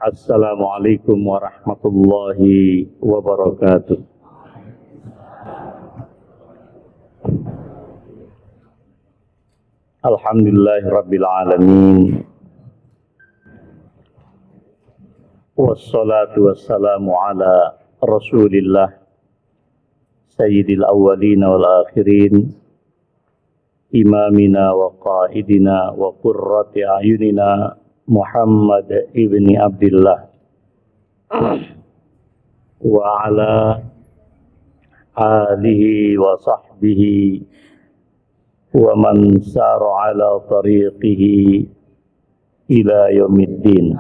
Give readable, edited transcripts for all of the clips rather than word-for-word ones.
Assalamualaikum warahmatullahi wabarakatuh. Alhamdulillahirabbil alamin. Wassalatu wassalamu ala Rasulillah sayyidil awwalin wal akhirin, imamina wa qaidina wa qurrati ayunina Muhammad ibni Abdullah wa ala alihi wa sahbihi wa man sara ala tariqihi ila yaumiddin.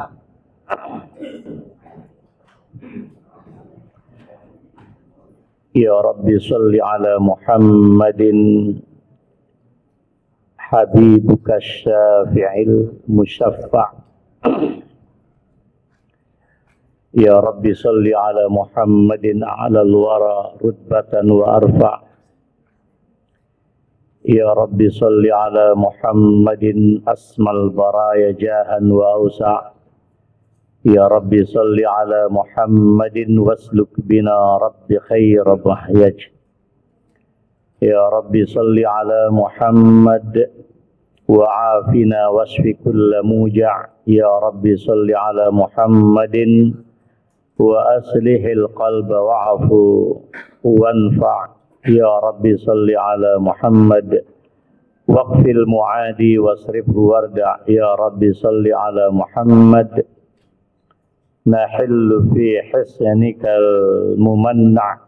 Ya Rabbi salli ala Muhammadin habibuka syafi'il musyaffa'. Ya Rabbi salli ala Muhammadin ala al-wara rutbatan wa arfa'. Ya Rabbi salli ala Muhammadin asmal baraya jahan wa awsa'. Ya Rabbi salli ala Muhammadin wasluk bina Rabbi khaira mahyaj. Ya Rabbi salli ala Muhammad wa afina wasfi kulla muja'. Ya Rabbi salli ala Muhammadin wa aslihil qalba wa'afu wanfa'. Ya Rabbi salli ala Muhammad waqfil mu'adi wasrifhu warda'. Ya Rabbi salli ala Muhammad nahillu fi hisnikal mumanna'.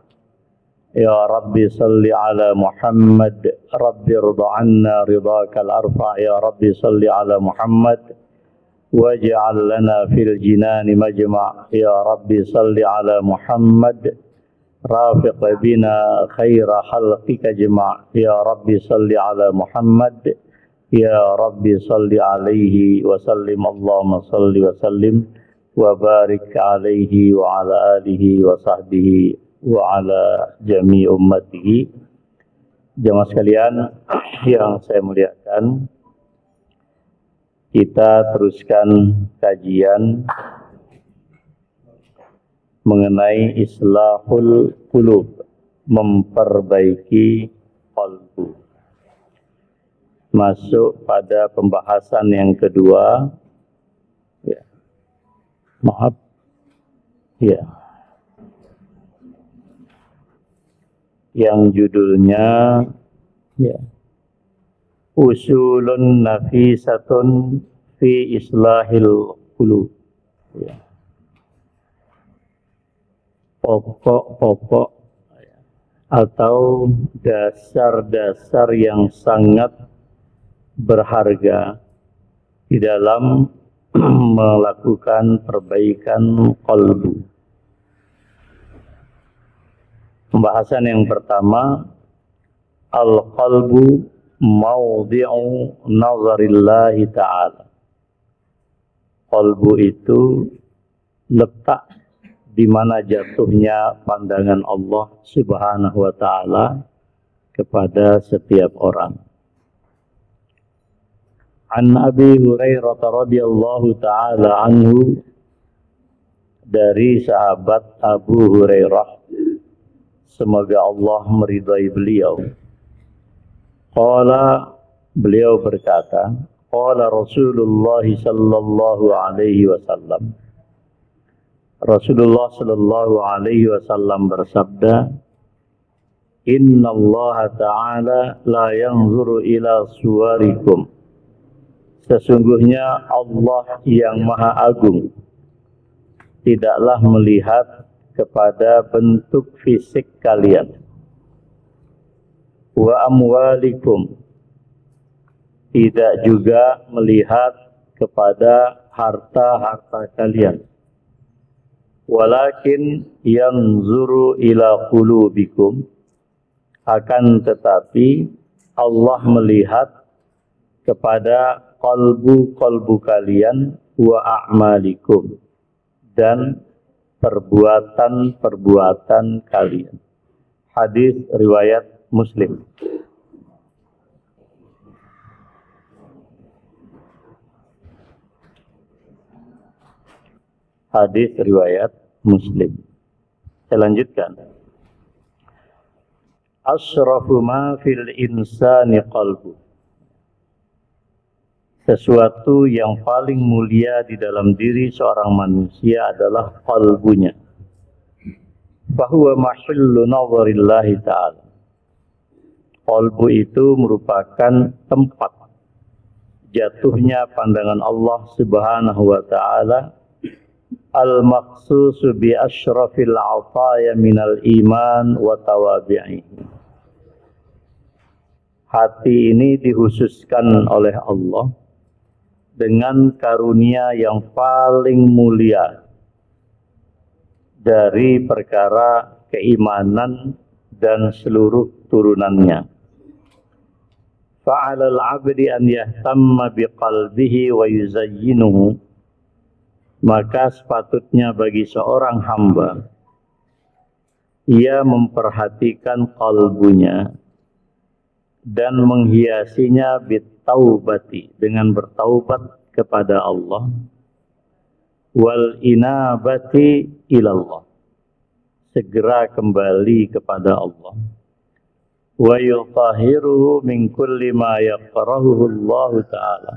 Ya Rabbi salli ala Muhammad Rabbi rida anna ridakal arfa'. Ya Rabbi salli ala Muhammad waj'al lana fil jinani majma'. Ya Rabbi salli ala Muhammad rafiq bina khaira khalqika jma'. Ya Rabbi salli ala Muhammad. Ya Rabbi salli alaihi wa sallim. Allahumma salli wa sallim wa barik alaihi wa ala alihi wa sahbihi wa ala jami' ummatihi. Jemaah sekalian yang saya muliakan, kita teruskan kajian mengenai islahul qulub, memperbaiki qalbu. Masuk pada pembahasan yang kedua. Ya. Maaf. Ya. Yang judulnya ya, usulun nafisatun fi islahil qulub. Ya. Pokok-pokok atau dasar-dasar yang sangat berharga di dalam melakukan perbaikan qalbu. Pembahasan yang pertama, al-qalbu mawdi'u nazarillahi ta'ala. Qalbu itu letak di mana jatuhnya pandangan Allah Subhanahu wa ta'ala kepada setiap orang. An Abi Hurairah radhiyallahu ta'ala anhu, dari sahabat Abu Hurairah, semoga Allah meridai beliau. Qala, beliau berkata, qala Rasulullah sallallahu alaihi wasallam, Rasulullah sallallahu alaihi wasallam bersabda, Inna Allah ta'ala la yanzuru ila suwarikum. Sesungguhnya Allah yang Maha Agung tidaklah melihat kepada bentuk fisik kalian. Wa amwalikum, tidak juga melihat kepada harta-harta kalian. Walakin yanzuru ila qulubikum, akan tetapi Allah melihat kepada qalbu kalian, wa a'malikum, dan perbuatan-perbuatan kalian. Hadis riwayat Muslim. Hadis riwayat Muslim. Saya lanjutkan. Asrafu ma fil insani qalbu. Sesuatu yang paling mulia di dalam diri seorang manusia adalah qalbunya. Fahuwa mahillu nazarillahi ta'ala. Qalbu itu merupakan tempat jatuhnya pandangan Allah Subhanahu wa ta'ala, al-maqsusu bi asyrafil ataya minal iman wa tawabi'ihi. Hati ini dikhususkan oleh Allah dengan karunia yang paling mulia dari perkara keimanan dan seluruh turunannya. Fa'alal 'abdi an yahtamma biqalbihi wa yuzayyinuhu. Maka sepatutnya bagi seorang hamba ia memperhatikan kalbunya dan menghiasinya bitaubati, dengan bertaubat kepada Allah, wal inabati ilallah, segera kembali kepada Allah, wa yutahhiruhu min kulli ma yakrahuhu Allah ta'ala,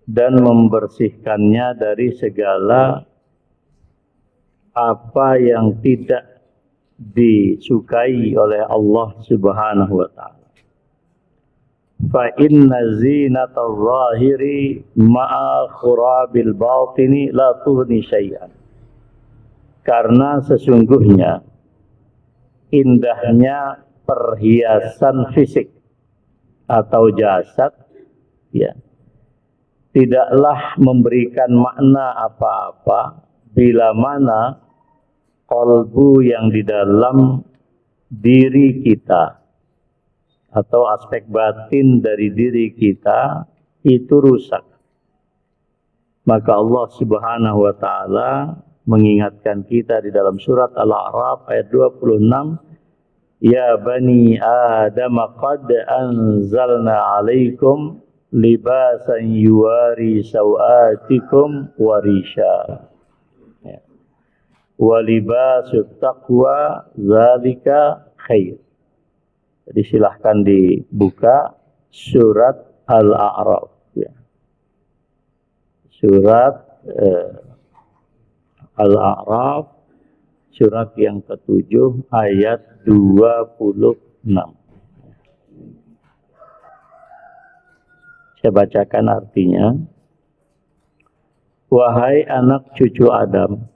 dan membersihkannya dari segala apa yang tidak disukai oleh Allah Subhanahu wa ta'ala. Fa inna zinatal zahiri ma'a khurabil batini la tughni syai'an. Karena sesungguhnya indahnya perhiasan fisik atau jasad, ya, tidaklah memberikan makna apa-apa bila mana qalbu yang di dalam diri kita atau aspek batin dari diri kita itu rusak. Maka Allah Subhanahu wa ta'ala mengingatkan kita di dalam surat Al-A'raf ayat 26, ya bani Adam qad anzalna alaikum libasan yuwari sawatikum warisha, ya. Wa libasut taqwa zalika khair. Jadi silahkan dibuka surat Al-A'raf, ya. Surat Al-A'raf, surat yang ke-7 ayat 26. Saya bacakan artinya. Wahai anak cucu Adam,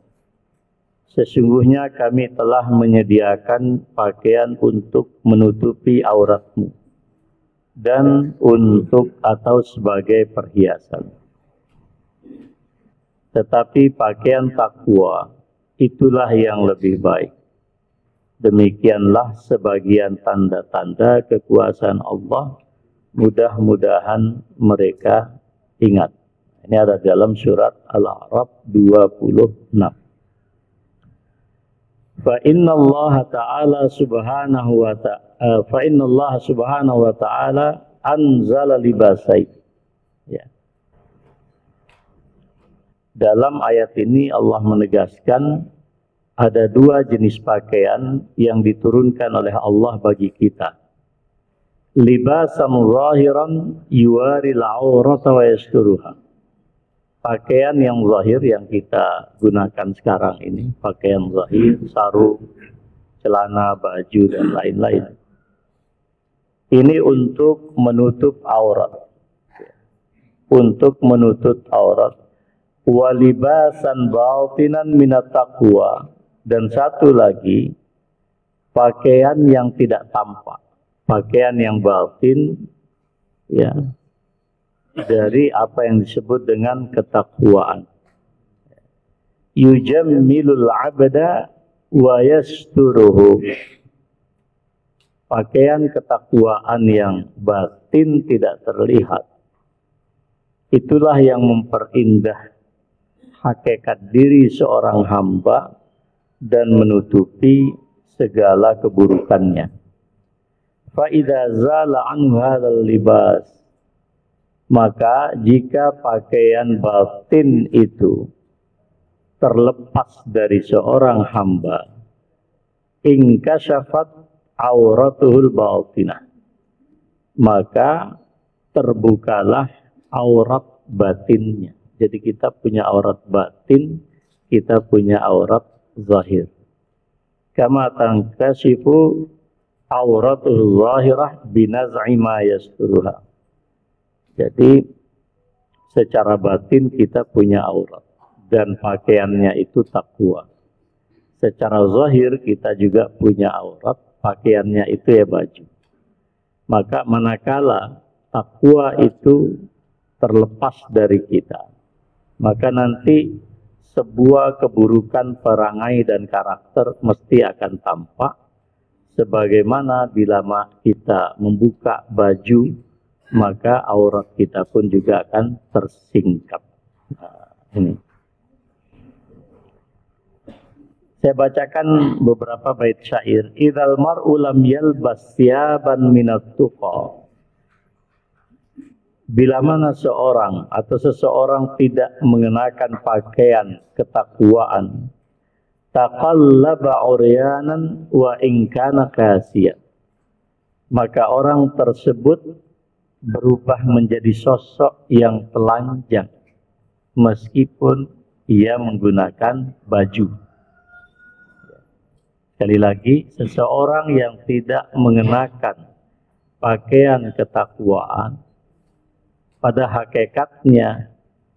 sesungguhnya kami telah menyediakan pakaian untuk menutupi auratmu dan untuk atau sebagai perhiasan. Tetapi pakaian takwa itulah yang lebih baik. Demikianlah sebagian tanda-tanda kekuasaan Allah. Mudah-mudahan mereka ingat. Ini ada dalam surat Al-A'raf 26. Fa inna Allah Ta'ala subhanahu wa ta'ala anzala libasai. Ya. Dalam ayat ini Allah menegaskan ada dua jenis pakaian yang diturunkan oleh Allah bagi kita. Libasan zahiran yuwaril aurata wa yasturuha. Pakaian yang zahir yang kita gunakan sekarang ini, pakaian zahir, sarung, celana, baju, dan lain-lain. Ini untuk menutup aurat. Untuk menutup aurat. Walibasan batinan minat taqwa. Dan satu lagi, pakaian yang tidak tampak. Pakaian yang batin, ya, dari apa yang disebut dengan ketakwaan. Yujammilul abda wa yasturuhu. Pakaian ketakwaan yang batin tidak terlihat. Itulah yang memperindah hakikat diri seorang hamba dan menutupi segala keburukannya. Fa idza zala anhu hadzal libas, maka jika pakaian batin itu terlepas dari seorang hamba, inkasyafat auratuhul batinah, maka terbukalah aurat batinnya. Jadi kita punya aurat batin, kita punya aurat zahir. Kama tankashifu auratul zahirah binaz'i ma yasturuha. Jadi secara batin kita punya aurat dan pakaiannya itu takwa. Secara zahir kita juga punya aurat, pakaiannya itu ya baju. Maka manakala takwa itu terlepas dari kita, maka nanti sebuah keburukan perangai dan karakter mesti akan tampak. Sebagaimana bila kita membuka baju, maka aurat kita pun juga akan tersingkap. Nah, ini. Saya bacakan beberapa bait syair. Idzal mar'u lam yalbas thiyaban minat tuqa. Bila mana seorang atau seseorang tidak mengenakan pakaian ketakwaan, taqallaba uryanan wa in kana kasiyan, maka orang tersebut berubah menjadi sosok yang telanjang meskipun ia menggunakan baju. Sekali lagi, seseorang yang tidak mengenakan pakaian ketakwaan, pada hakikatnya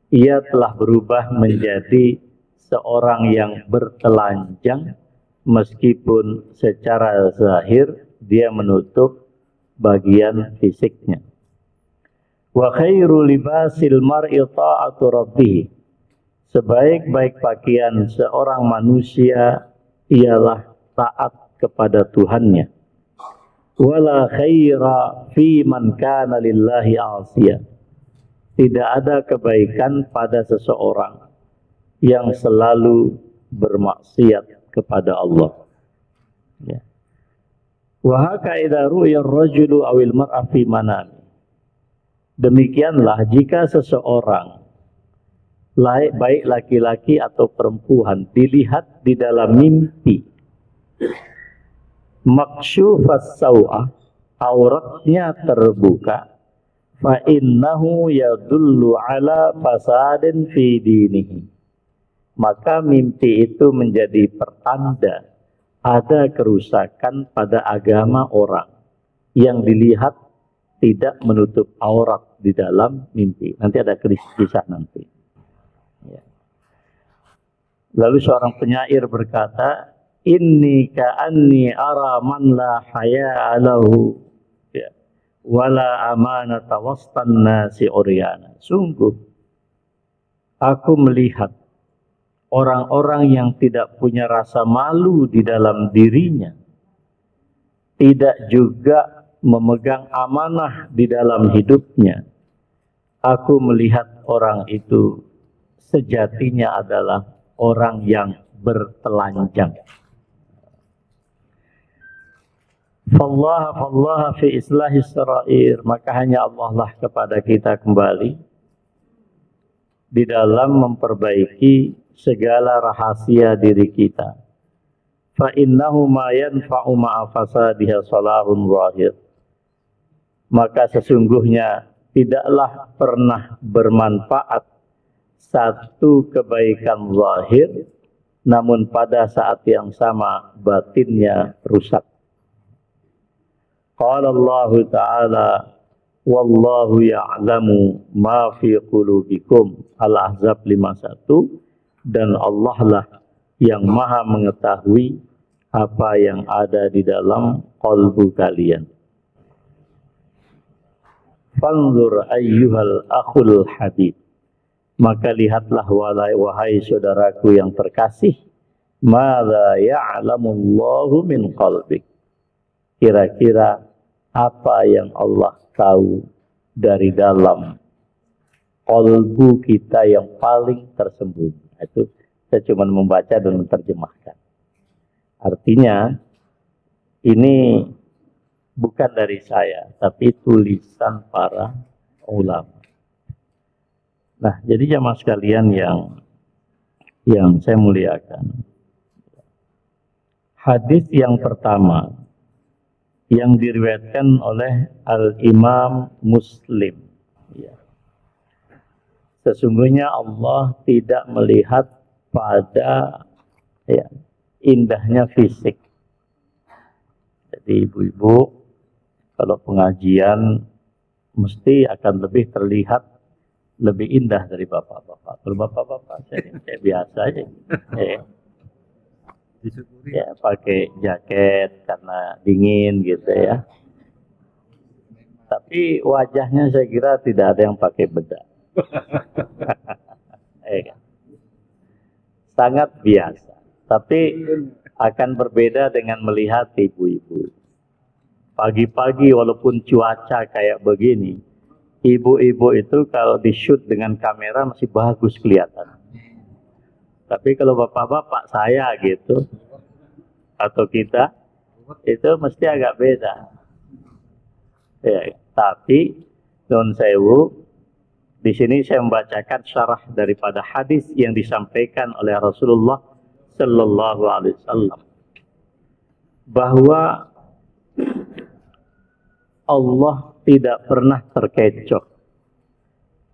ia telah berubah menjadi seorang yang bertelanjang meskipun secara zahir dia menutup bagian fisiknya. Wa khairu libasil mar'i ta'atu rabbih. Sebaik-baik pakaian seorang manusia ialah taat kepada Tuhannya. Wala khaira fi man kana lillahi 'asiya. Tidak ada kebaikan pada seseorang yang selalu bermaksiat kepada Allah. Ya. Wa haka idza ru'ya ar-rajulu awil mar'a fi manami. Demikianlah jika seseorang, baik laki-laki atau perempuan, dilihat di dalam mimpi, maksyufas saw'ah, auratnya terbuka, fa innahu yadullu ala fasadin fi dinihi, maka mimpi itu menjadi pertanda ada kerusakan pada agama orang yang dilihat tidak menutup aurat di dalam mimpi. Nanti ada kisah nanti. Ya. Lalu seorang penyair berkata, inni ka'anni ara man la haya lahu wala amanata wastan nasi uryana. Sungguh aku melihat orang-orang yang tidak punya rasa malu di dalam dirinya, tidak juga memegang amanah di dalam hidupnya. Aku melihat orang itu sejatinya adalah orang yang bertelanjang. Fallaha fi islahi sarair, maka hanya Allah lah kepada kita kembali di dalam memperbaiki segala rahasia diri kita. Fa innahu ma yanfa'u ma'a fasadiha salahun zahir. Maka sesungguhnya tidaklah pernah bermanfaat satu kebaikan zahir, namun pada saat yang sama batinnya rusak. Qala Allah Ta'ala, wallahu ya'lamu ma fi qulubikum. Al-Ahzab 51. Dan Allah lah yang maha mengetahui apa yang ada di dalam qalbu kalian. Fanzur ayyuhal akhul habib. Maka lihatlah wahai saudaraku yang terkasih, madza ya'lamullahu min qalbik. Kira-kira apa yang Allah tahu dari dalam qalbu kita yang paling tersembunyi. Itu saya cuma membaca dan menerjemahkan. Artinya ini bukan dari saya, tapi tulisan para ulama. Nah, jadi jamaah sekalian yang saya muliakan. Hadis yang pertama yang diriwayatkan oleh Al-Imam Muslim. Ya. Sesungguhnya Allah tidak melihat pada indahnya fisik. Jadi ibu-ibu kalau pengajian mesti akan lebih terlihat lebih indah dari bapak-bapak. Kalau bapak-bapak saya biasa aja. Ya, pakai jaket karena dingin gitu ya. Tapi wajahnya saya kira tidak ada yang pakai bedak. Sangat biasa. Tapi akan berbeda dengan melihat ibu-ibu. Pagi-pagi walaupun cuaca kayak begini, ibu-ibu itu kalau di-shoot dengan kamera masih bagus kelihatan. Tapi kalau bapak-bapak saya gitu, atau kita, itu mesti agak beda. Ya, tapi, non sewu, di sini saya membacakan syarah daripada hadis yang disampaikan oleh Rasulullah Sallallahu Alaihi Wasallam. Bahwa Allah tidak pernah terkecoh.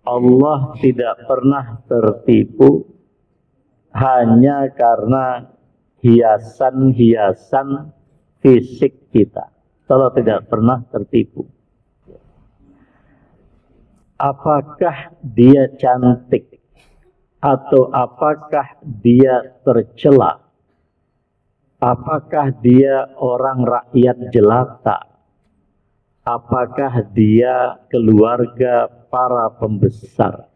Allah tidak pernah tertipu hanya karena hiasan-hiasan fisik kita. Allah tidak pernah tertipu. Apakah dia cantik atau apakah dia tercela? Apakah dia orang rakyat jelata? Apakah dia keluarga para pembesar?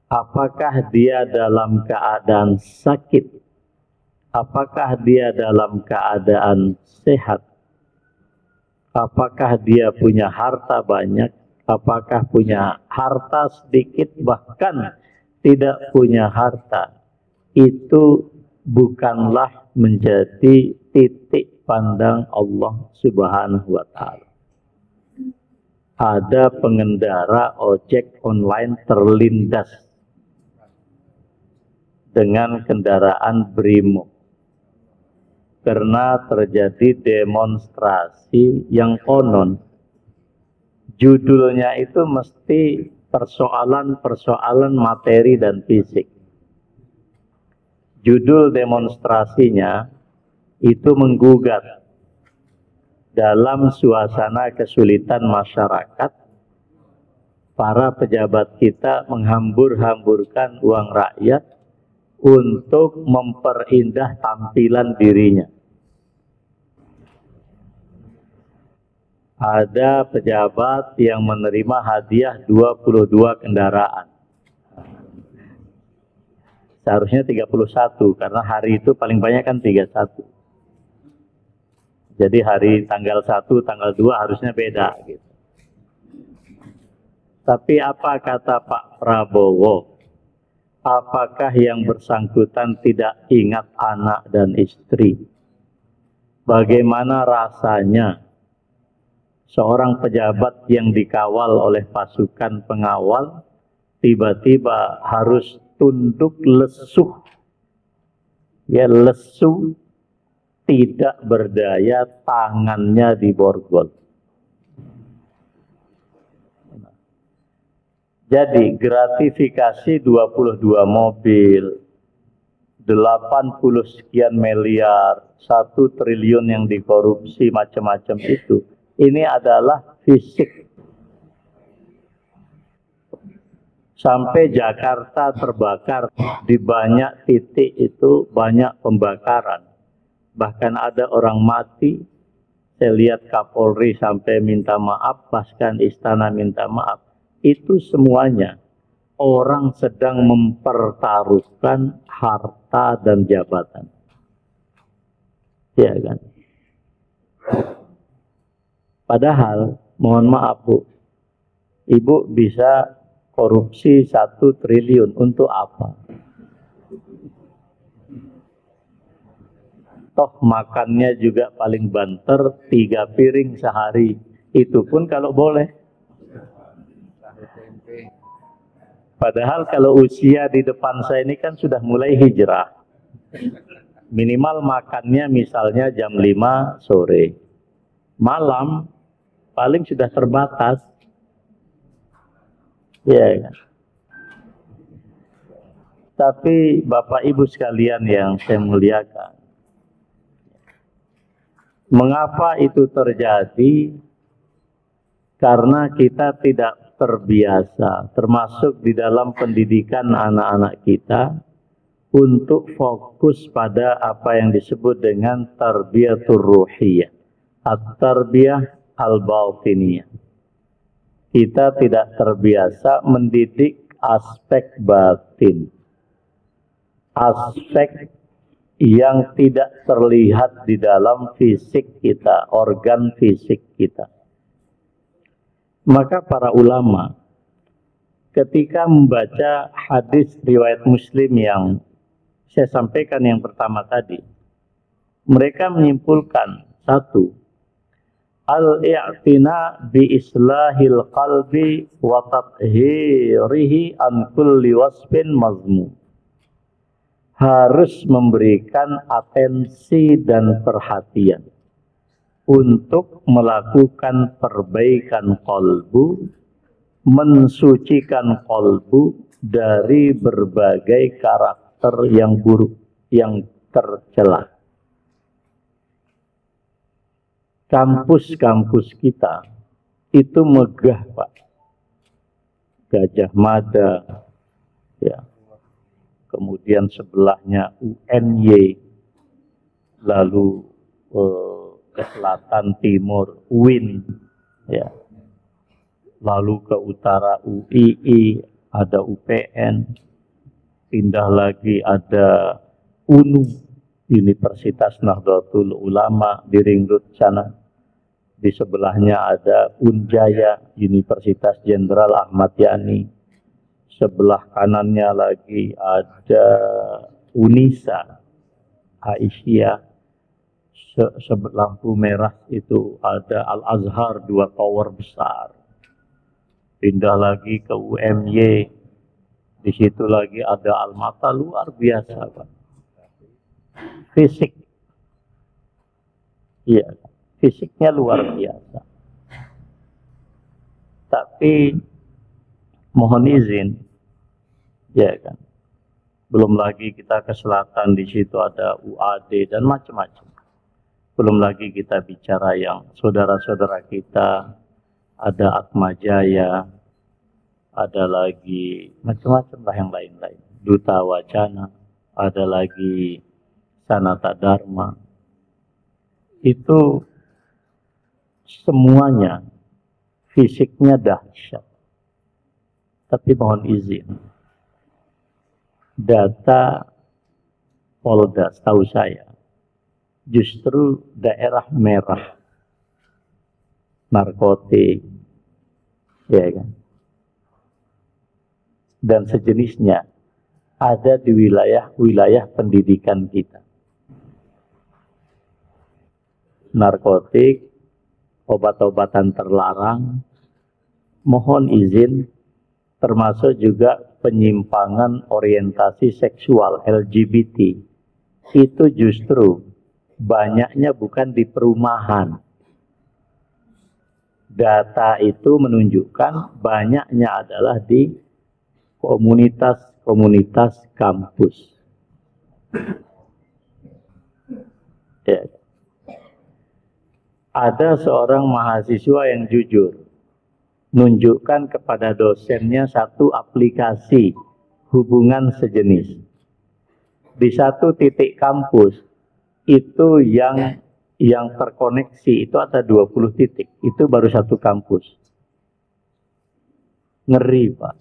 Apakah dia dalam keadaan sakit? Apakah dia dalam keadaan sehat? Apakah dia punya harta banyak? Apakah punya harta sedikit? Bahkan tidak punya harta. Itu bukanlah menjadi titik pandang Allah Subhanahu wa Ta'ala. Ada pengendara ojek online terlindas dengan kendaraan Brimo karena terjadi demonstrasi yang konon judulnya itu mesti persoalan-persoalan materi dan fisik. Judul demonstrasinya itu menggugat dalam suasana kesulitan masyarakat, para pejabat kita menghambur-hamburkan uang rakyat untuk memperindah tampilan dirinya. Ada pejabat yang menerima hadiah 22 kendaraan. Seharusnya 31 karena hari itu paling banyak kan 31. Jadi hari tanggal 1, tanggal 2 harusnya beda gitu. Tapi apa kata Pak Prabowo? Apakah yang bersangkutan tidak ingat anak dan istri? Bagaimana rasanya seorang pejabat yang dikawal oleh pasukan pengawal tiba-tiba harus tunduk lesuh, ya lesu, tidak berdaya, tangannya diborgol. Jadi gratifikasi 22 mobil, 80 sekian miliar, 1 triliun yang dikorupsi macam-macam itu, ini adalah fisik. Sampai Jakarta terbakar, di banyak titik itu banyak pembakaran. Bahkan ada orang mati, saya lihat Kapolri sampai minta maaf, bahkan istana minta maaf. Itu semuanya orang sedang mempertaruhkan harta dan jabatan. Ya kan? Padahal, mohon maaf Bu, Ibu bisa korupsi 1 triliun untuk apa? Toh makannya juga paling banter 3 piring sehari. Itu pun kalau boleh. Padahal kalau usia di depan saya ini kan sudah mulai hijrah. Minimal makannya misalnya jam 5 sore. Malam paling sudah terbatas. Ya kan? Tapi Bapak Ibu sekalian yang saya muliakan, mengapa itu terjadi? Karena kita tidak terbiasa, termasuk di dalam pendidikan anak-anak kita, untuk fokus pada apa yang disebut dengan tarbiyatur ruhiyah, at-tarbiyah al-batiniyah. Kita tidak terbiasa mendidik aspek batin, aspek yang tidak terlihat di dalam fisik kita, organ fisik kita. Maka para ulama ketika membaca hadis riwayat Muslim yang saya sampaikan yang pertama tadi, mereka menyimpulkan satu, al-i'tina bi islahil qalbi wa tathhirihi an kulli wasfin mazmum. Harus memberikan atensi dan perhatian untuk melakukan perbaikan qalbu, mensucikan qalbu dari berbagai karakter yang buruk, yang tercela. Kampus-kampus kita itu megah, Pak. Gajah Mada, ya. Kemudian sebelahnya UNY, lalu ke selatan timur UIN, ya. Lalu ke utara UII, ada UPN, pindah lagi ada UNU, Universitas Nahdlatul Ulama di Ring Road sana. Di sebelahnya ada Unjaya, Universitas Jenderal Ahmad Yani. Sebelah kanannya lagi ada Unisa, Aisyah. Sebelah lampu merah itu ada Al-Azhar, 2 tower besar. Pindah lagi ke UMY, di situ lagi ada Al-Mata, luar biasa, Pak. Fisik. Iya, fisiknya luar biasa. Tapi mohon izin, ya kan. Belum lagi kita ke selatan, di situ ada UAD dan macam-macam. Belum lagi kita bicara yang saudara-saudara kita, ada Atmajaya, ada lagi macam-macam lah yang lain-lain. Duta Wacana, ada lagi Sanata Dharma. Itu semuanya fisiknya dahsyat. Tapi mohon izin, data Polda setahu saya justru daerah merah, narkotik, ya kan, dan sejenisnya ada di wilayah pendidikan kita. Narkotik, obat-obatan terlarang, mohon izin, termasuk juga penyimpangan orientasi seksual LGBT. Itu justru banyaknya bukan di perumahan. Data itu menunjukkan banyaknya adalah di komunitas-komunitas kampus. Ya. Ada seorang mahasiswa yang jujur, nunjukkan kepada dosennya satu aplikasi hubungan sejenis. Di satu titik kampus, itu yang terkoneksi, itu ada 20 titik. Itu baru satu kampus. Ngeri, Pak.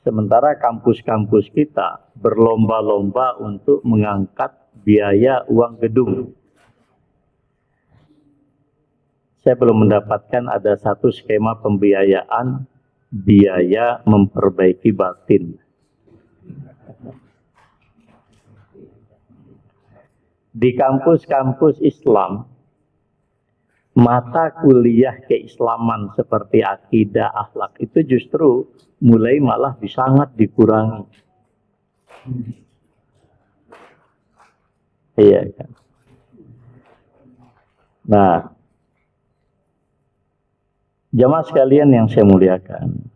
Sementara kampus-kampus kita berlomba-lomba untuk mengangkat biaya uang gedung. Saya belum mendapatkan ada satu skema pembiayaan biaya memperbaiki batin. Di kampus-kampus Islam mata kuliah keislaman seperti akidah, akhlak itu justru mulai malah sangat dikurangi. Iya kan. Nah, jamaah sekalian yang saya muliakan,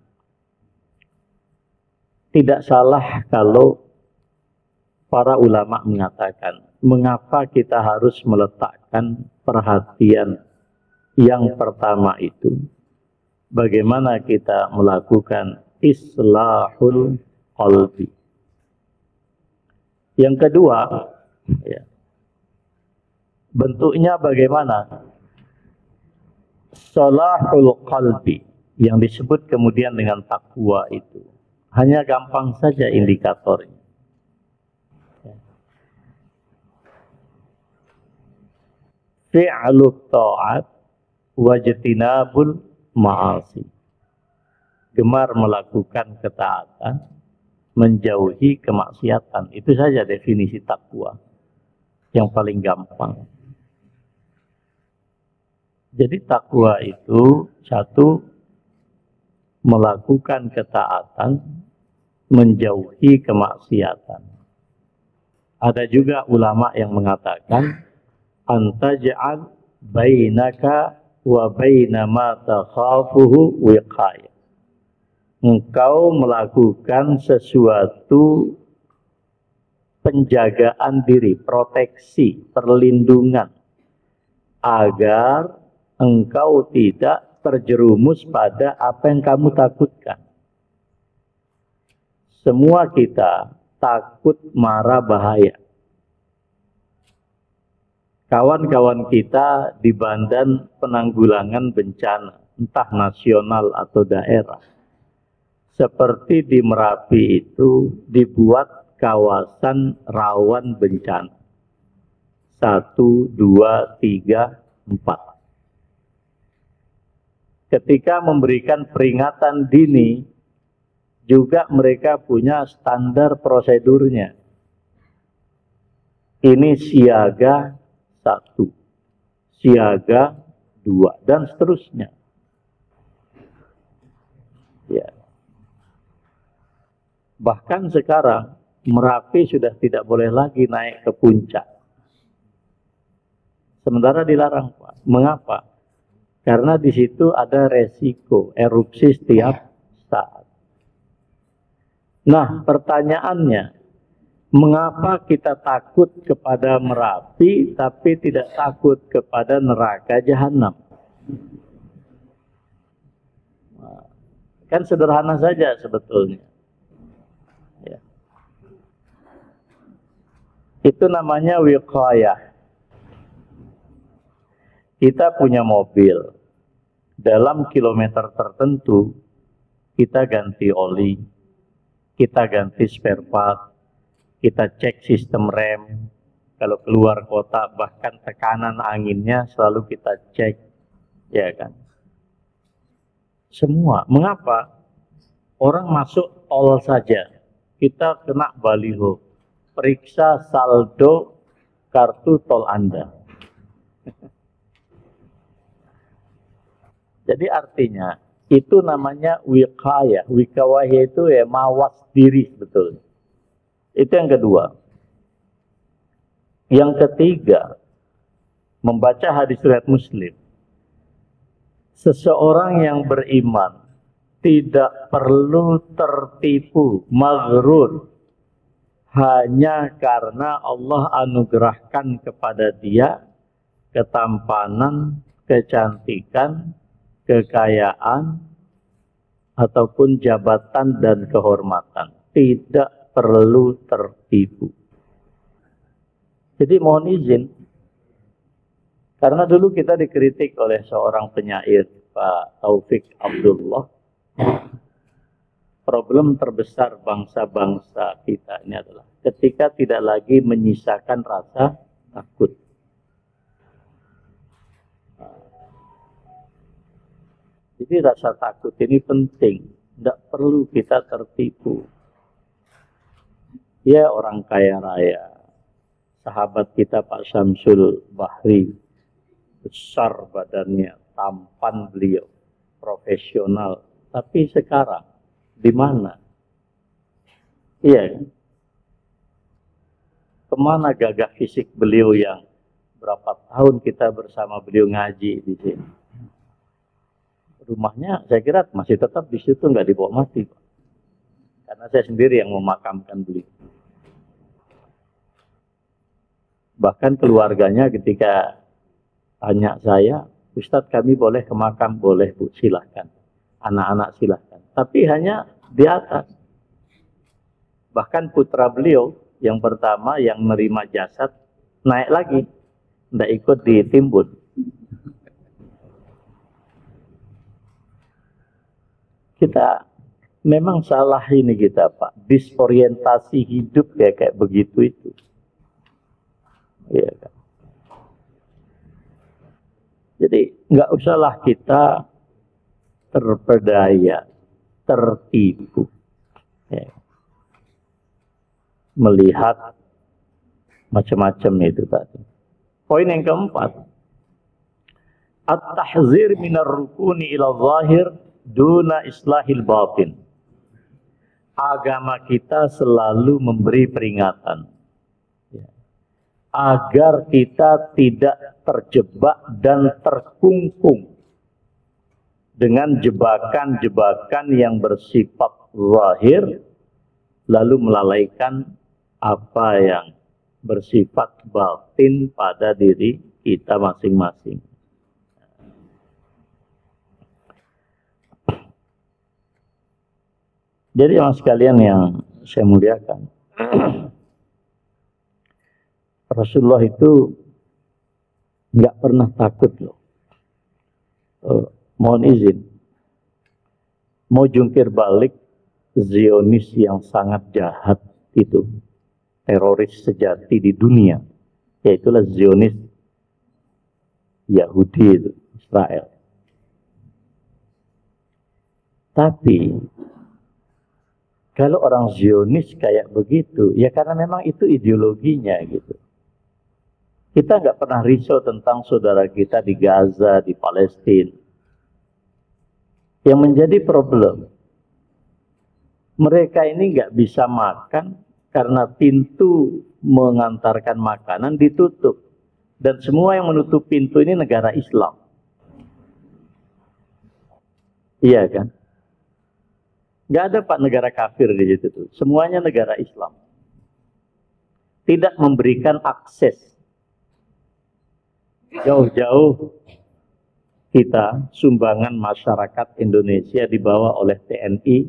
tidak salah kalau para ulama mengatakan, mengapa kita harus meletakkan perhatian yang pertama itu, bagaimana kita melakukan islahul qalbi. Yang kedua, ya, bentuknya bagaimana? Salahul qalbi yang disebut kemudian dengan takwa itu hanya gampang saja indikatornya. Fi'lut ta'at wajtinabul ma'asi. Gemar melakukan ketaatan, menjauhi kemaksiatan. Itu saja definisi takwa yang paling gampang. Jadi takwa itu satu, melakukan ketaatan, menjauhi kemaksiatan. Ada juga ulama yang mengatakan antaj'al bainaka wa baina ma takhafuhu wiqayah. Engkau melakukan sesuatu penjagaan diri, proteksi, perlindungan agar engkau tidak terjerumus pada apa yang kamu takutkan. Semua kita takut mara bahaya. Kawan-kawan kita di Badan Penanggulangan Bencana, entah nasional atau daerah, seperti di Merapi itu dibuat kawasan rawan bencana. 1, 2, 3, 4. Ketika memberikan peringatan dini, juga mereka punya standar prosedurnya. Ini siaga 1, siaga 2, dan seterusnya. Ya. Bahkan sekarang Merapi sudah tidak boleh lagi naik ke puncak. Sementara dilarang, Pak. Mengapa? Karena di situ ada resiko erupsi setiap saat. Nah, pertanyaannya, mengapa kita takut kepada Merapi tapi tidak takut kepada neraka jahanam? Kan sederhana saja sebetulnya. Ya. Itu namanya wiqayah. Kita punya mobil, dalam kilometer tertentu kita ganti oli, kita ganti spare part, kita cek sistem rem, kalau keluar kota bahkan tekanan anginnya selalu kita cek, ya kan? Semua. Mengapa? Orang masuk tol saja, kita kena baliho, periksa saldo kartu tol Anda. Jadi artinya itu namanya wiqayah. Wiqayah itu ya mawas diri sebetulnya. Itu yang kedua. Yang ketiga, membaca hadis riwayat Muslim. Seseorang yang beriman tidak perlu tertipu, maghrur, hanya karena Allah anugerahkan kepada dia ketampanan, kecantikan, kekayaan, ataupun jabatan dan kehormatan. Tidak perlu tertipu. Jadi mohon izin, karena dulu kita dikritik oleh seorang penyair, Pak Taufik Abdullah. Problem terbesar bangsa-bangsa kita ini adalah ketika tidak lagi menyisakan rasa takut. Jadi rasa takut ini penting, tidak perlu kita tertipu. Ya orang kaya raya, sahabat kita Pak Syamsul Bahri, besar badannya, tampan beliau, profesional. Tapi sekarang di mana? Iya, kemana gagah fisik beliau yang berapa tahun kita bersama beliau ngaji di sini? Rumahnya saya kira masih tetap di situ, nggak dibawa mati, Pak. Karena saya sendiri yang memakamkan beliau. Bahkan keluarganya ketika tanya saya, Ustadz kami boleh ke makam? Boleh Bu, silahkan. Anak-anak silahkan. Tapi hanya di atas. Bahkan putra beliau yang pertama yang menerima jasad naik lagi, tidak ikut ditimbun. Kita memang salah ini kita, Pak. Disorientasi hidup ya kayak begitu itu. Iya kan? Jadi nggak usahlah kita terpedaya, tertipu, ya, melihat macam-macam itu tadi. Poin yang keempat, at-tahzir minar rukuni ila zahir duna islahil batin. Agama kita selalu memberi peringatan, ya, agar kita tidak terjebak dan terkungkung dengan jebakan-jebakan yang bersifat zahir, lalu melalaikan apa yang bersifat batin pada diri kita masing-masing. Jadi yang sekalian yang saya muliakan, Rasulullah itu nggak pernah takut loh. Mohon izin, mau jungkir balik Zionis yang sangat jahat itu, teroris sejati di dunia, yaitulah Zionis Yahudi itu, Israel. Tapi kalau orang Zionis kayak begitu, ya karena memang itu ideologinya gitu. Kita nggak pernah risau tentang saudara kita di Gaza, di Palestina. Yang menjadi problem, mereka ini nggak bisa makan karena pintu mengantarkan makanan ditutup. Dan semua yang menutup pintu ini negara Islam. Iya kan? Nggak ada Pak negara kafir di situ tuh. Semuanya negara Islam. Tidak memberikan akses. Jauh-jauh kita, sumbangan masyarakat Indonesia dibawa oleh TNI,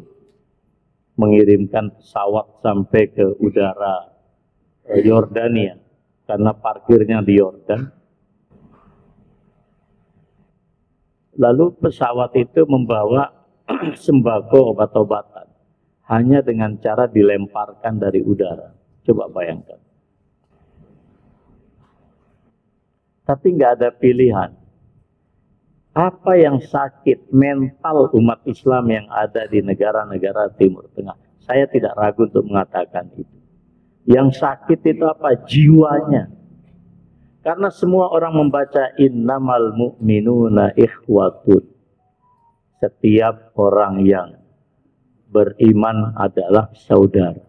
mengirimkan pesawat sampai ke udara Yordania. Karena parkirnya di Yordan. Lalu pesawat itu membawa sembako, obat-obatan, hanya dengan cara dilemparkan dari udara. Coba bayangkan. Tapi nggak ada pilihan. Apa yang sakit mental umat Islam yang ada di negara-negara Timur Tengah? Saya tidak ragu untuk mengatakan itu. Yang sakit itu apa? Jiwanya. Karena semua orang membaca innamal mu'minuna ikhwatun. Setiap orang yang beriman adalah saudara.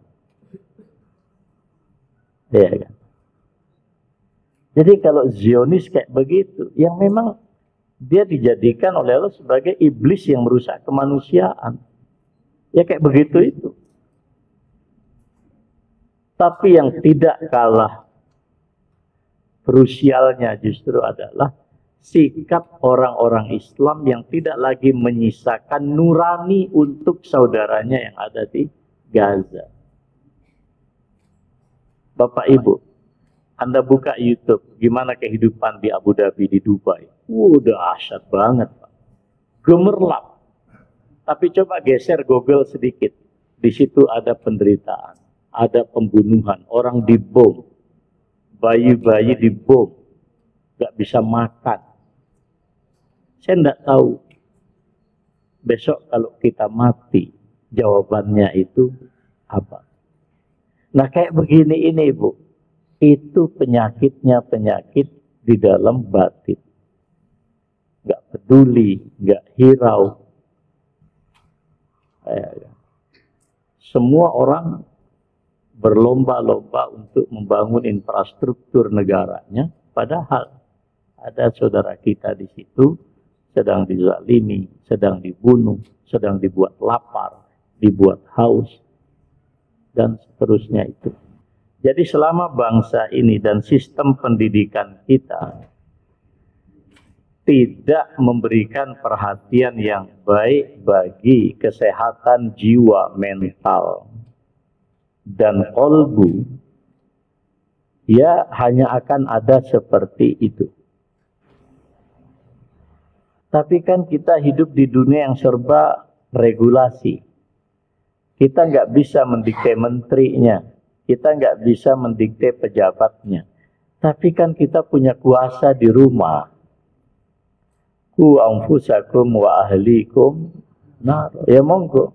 Ya kan? Jadi kalau Zionis kayak begitu, yang memang dia dijadikan oleh Allah sebagai iblis yang merusak kemanusiaan. Ya kayak begitu itu. Tapi yang tidak kalah krusialnya justru adalah sikap orang-orang Islam yang tidak lagi menyisakan nurani untuk saudaranya yang ada di Gaza. Bapak Ibu, Anda buka YouTube, gimana kehidupan di Abu Dhabi, di Dubai. Udah asyik banget, Pak. Gemerlap. Tapi coba geser Google sedikit. Di situ ada penderitaan, ada pembunuhan, orang dibom, bayi-bayi dibom, nggak bisa makan. Saya tidak tahu besok kalau kita mati, jawabannya itu apa. Nah kayak begini ini Bu, itu penyakitnya penyakit di dalam batin. peduli, nggak hirau. Semua orang berlomba-lomba untuk membangun infrastruktur negaranya, padahal ada saudara kita di situ sedang dizalimi, sedang dibunuh, sedang dibuat lapar, dibuat haus, dan seterusnya itu. Jadi selama bangsa ini dan sistem pendidikan kita tidak memberikan perhatian yang baik bagi kesehatan jiwa, mental, dan kolbu, ya hanya akan ada seperti itu. Tapi kan kita hidup di dunia yang serba regulasi. Kita nggak bisa mendikte menterinya, kita nggak bisa mendikte pejabatnya. Tapi kan kita punya kuasa di rumah. Ku anfusakum wa ahlikum nar. Ya monggo,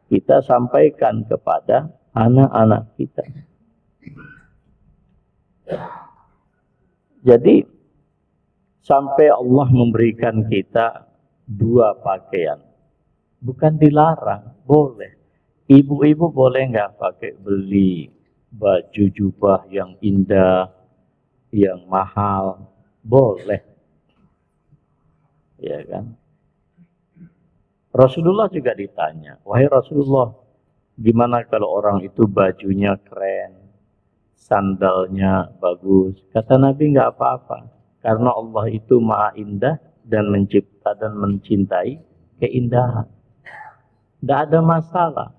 kita sampaikan kepada anak-anak kita. Jadi sampai Allah memberikan kita 2 pakaian, bukan dilarang, boleh. Ibu-ibu boleh nggak pakai beli baju jubah yang indah, yang mahal? Boleh, ya kan? Rasulullah juga ditanya, wahai Rasulullah, gimana kalau orang itu bajunya keren, sandalnya bagus? Kata Nabi, nggak apa-apa, karena Allah itu maha indah dan mencipta dan mencintai keindahan. Tidak ada masalah.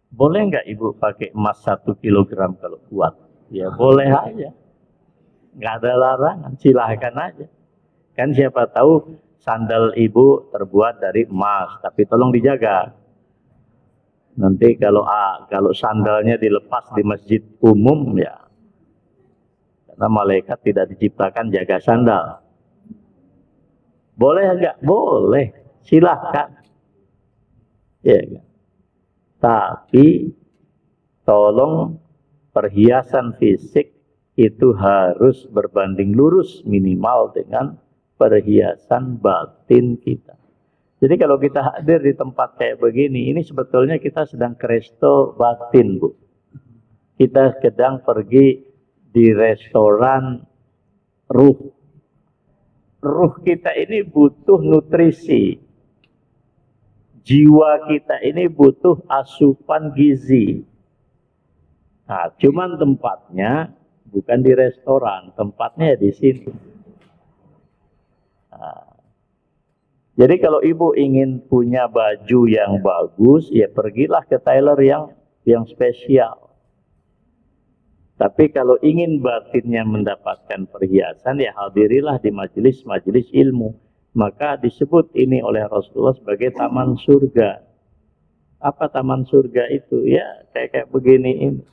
Boleh nggak ibu pakai emas 1 kilogram kalau kuat? Ya boleh aja. Nggak ada larangan, silahkan aja. Kan siapa tahu sandal ibu terbuat dari emas, tapi tolong dijaga. Nanti kalau sandalnya dilepas di masjid umum, ya, karena malaikat tidak diciptakan jaga sandal. Boleh enggak? Boleh, silahkan. Ya, tapi tolong perhiasan fisik itu harus berbanding lurus minimal dengan perhiasan batin kita. Jadi kalau kita hadir di tempat kayak begini, ini sebetulnya kita sedang ke resto batin, Bu. Kita sedang pergi di restoran ruh. Ruh kita ini butuh nutrisi. Jiwa kita ini butuh asupan gizi. Nah, cuman tempatnya bukan di restoran, tempatnya di sini. Nah, jadi kalau ibu ingin punya baju yang bagus, ya pergilah ke tailor yang spesial. Tapi kalau ingin batinnya mendapatkan perhiasan, ya hadirilah di majelis-majelis ilmu. Maka disebut ini oleh Rasulullah sebagai taman surga. Apa taman surga itu? Ya kayak begini ini.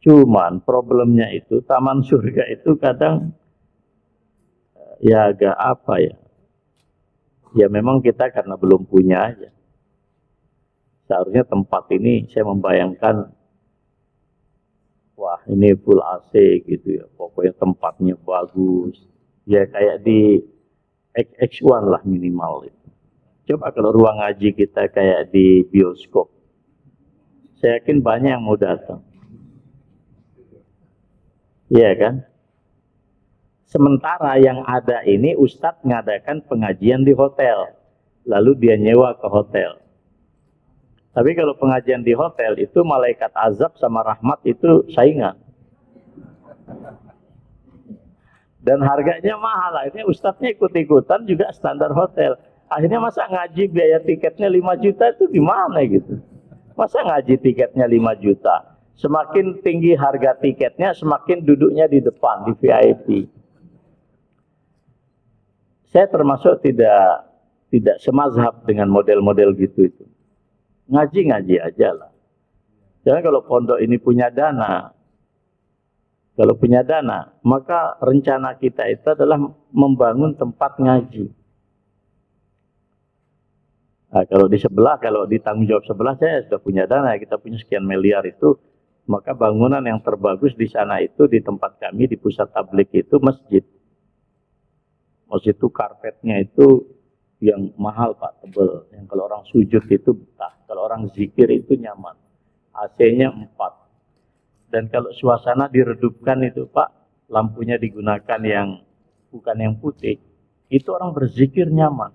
Cuman problemnya itu taman surga itu kadang ya agak apa ya. Ya memang kita karena belum punya aja. Seharusnya tempat ini saya membayangkan, wah ini full AC gitu ya. Pokoknya tempatnya bagus. Ya kayak di XX1 lah minimal itu. Coba kalau ruang ngaji kita kayak di bioskop. Saya yakin banyak yang mau datang. Iya kan? Sementara yang ada ini Ustadz ngadakan pengajian di hotel. Lalu dia nyewa ke hotel. Tapi kalau pengajian di hotel itu malaikat azab sama rahmat itu saingan. Dan harganya mahal. Akhirnya Ustadznya ikut-ikutan juga standar hotel. Akhirnya masa ngaji biaya tiketnya 5 juta itu gimana gitu. Masa ngaji tiketnya 5 juta. Semakin tinggi harga tiketnya, semakin duduknya di depan, di VIP. Saya termasuk tidak semazhab dengan model-model gitu itu. Ngaji-ngaji aja lah. Jangan kalau pondok ini punya dana. Kalau punya dana, maka rencana kita itu adalah membangun tempat ngaji. Nah, kalau di sebelah, kalau di tanggung jawab sebelah, saya sudah punya dana, kita punya sekian miliar itu, maka bangunan yang terbagus di sana itu, di tempat kami, di pusat tablik itu masjid. Maksud itu karpetnya itu yang mahal Pak, tebel. Yang kalau orang sujud itu betah. Kalau orang zikir itu nyaman. AC-nya 4. Dan kalau suasana diredupkan itu Pak, lampunya digunakan yang bukan yang putih, itu orang berzikir nyaman.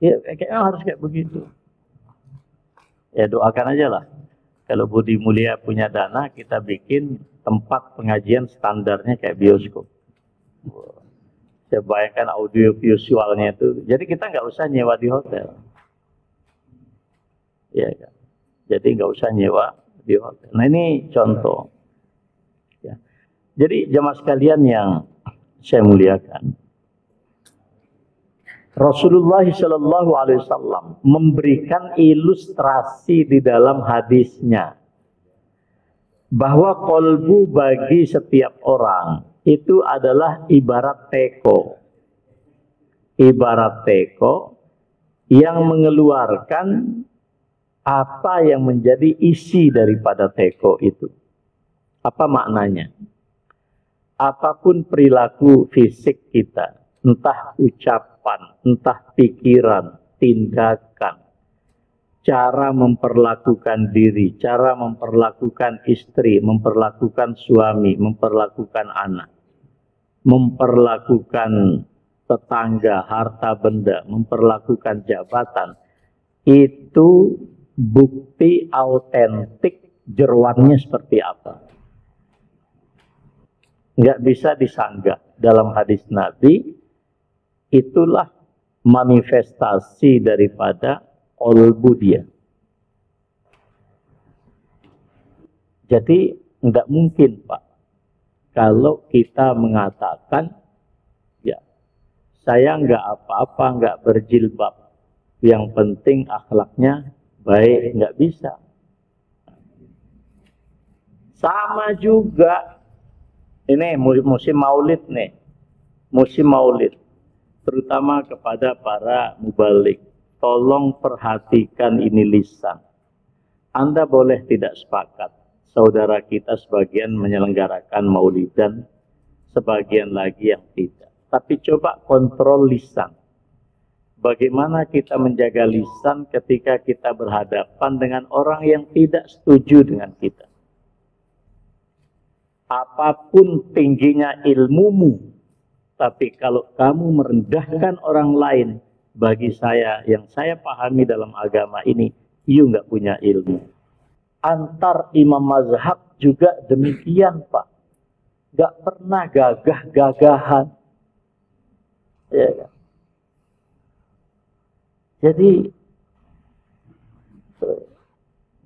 Ya kayaknya harus kayak begitu. Ya doakan aja lah. Kalau Budi Mulia punya dana, kita bikin tempat pengajian standarnya kayak bioskop. Saya bayangkan audio visualnya itu. Jadi kita nggak usah nyewa di hotel. Ya kan? Jadi nggak usah nyewa di hotel. Nah ini contoh. Ya. Jadi jemaah sekalian yang saya muliakan, Rasulullah Shallallahu Alaihi Wasallam memberikan ilustrasi di dalam hadisnya bahwa kolbu bagi setiap orang itu adalah ibarat teko. Ibarat teko yang mengeluarkan apa yang menjadi isi daripada teko itu. Apa maknanya? Apapun perilaku fisik kita, entah ucapan, entah pikiran, tindakan, cara memperlakukan diri, cara memperlakukan istri, memperlakukan suami, memperlakukan anak, memperlakukan tetangga, harta benda, memperlakukan jabatan, itu bukti autentik jeroannya seperti apa. Nggak bisa disanggah. Dalam hadis Nabi, itulah manifestasi daripada kolbu dia. Jadi nggak mungkin Pak, kalau kita mengatakan, ya saya nggak apa-apa, nggak berjilbab, yang penting akhlaknya baik, nggak bisa. Sama juga, ini musim maulid nih, musim maulid, terutama kepada para mubalik, tolong perhatikan ini lisan. Anda boleh tidak sepakat, saudara kita sebagian menyelenggarakan maulidan, sebagian lagi yang tidak. Tapi coba kontrol lisan. Bagaimana kita menjaga lisan ketika kita berhadapan dengan orang yang tidak setuju dengan kita. Apapun tingginya ilmumu, tapi kalau kamu merendahkan orang lain, bagi saya, yang saya pahami dalam agama ini, you nggak punya ilmu. Antar imam mazhab juga demikian Pak. Nggak pernah gagah-gagahan. Ya kan? Jadi,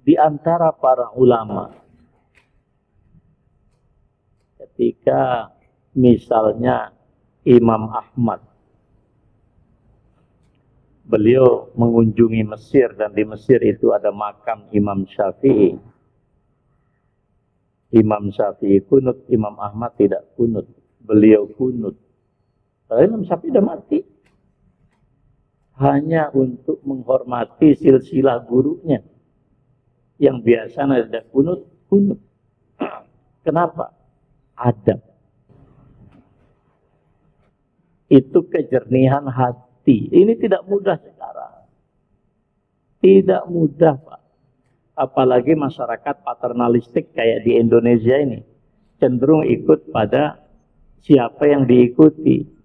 di antara para ulama, ketika misalnya Imam Ahmad, beliau mengunjungi Mesir dan di Mesir itu ada makam Imam Syafi'i. Imam Syafi'i kunut, Imam Ahmad tidak kunut. Beliau kunut. Padahal Imam Syafi'i sudah mati. Hanya untuk menghormati silsilah gurunya. Yang biasa tidak kunut, kunut. Kenapa? Adab. Itu kejernihan hati. Ini tidak mudah sekarang. Tidak mudah Pak. Apalagi masyarakat paternalistik kayak di Indonesia ini. Cenderung ikut pada siapa yang diikuti.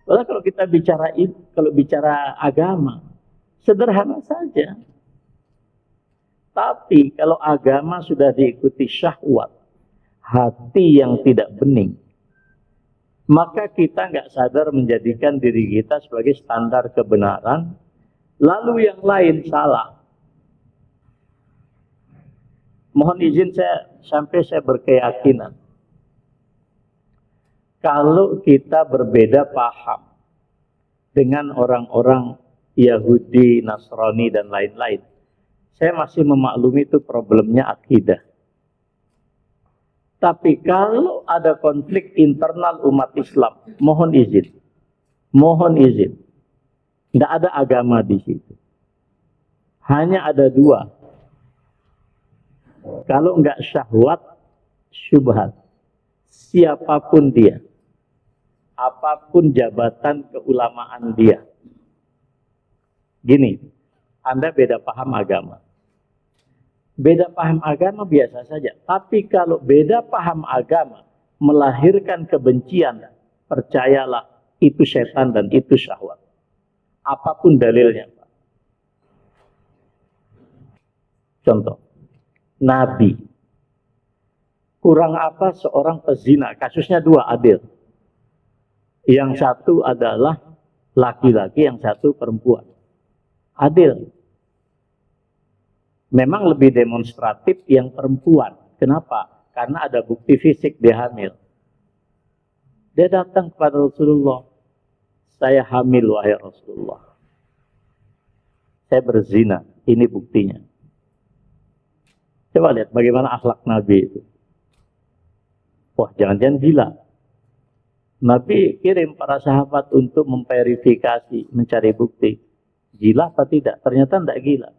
Padahal kalau bicara agama, sederhana saja. Tapi kalau agama sudah diikuti syahwat, hati yang tidak bening, maka kita nggak sadar menjadikan diri kita sebagai standar kebenaran, lalu yang lain salah. Mohon izin saya berkeyakinan, kalau kita berbeda paham dengan orang-orang Yahudi, Nasrani, dan lain-lain, saya masih memaklumi itu problemnya akidah. Tapi kalau ada konflik internal umat Islam, mohon izin. Mohon izin. Tidak ada agama di situ. Hanya ada dua. Kalau enggak syahwat, syubhat. siapapun dia, apapun jabatan keulamaan dia. Gini, Anda beda paham agama. Beda paham agama biasa saja. Tapi kalau beda paham agama melahirkan kebencian, percayalah itu setan dan itu syahwat. Apapun dalilnya. Contoh, Nabi. Kurang apa seorang pezina? Kasusnya dua, adil. Yang satu adalah laki-laki, yang satu perempuan. Adil. Memang lebih demonstratif yang perempuan. Kenapa? Karena ada bukti fisik dia hamil. Dia datang kepada Rasulullah. Saya hamil, wahai Rasulullah. Saya berzina. Ini buktinya. Coba lihat bagaimana akhlak Nabi itu. Wah, jangan-jangan gila. Nabi kirim para sahabat untuk memverifikasi, mencari bukti. Gila apa tidak? Ternyata tidak gila.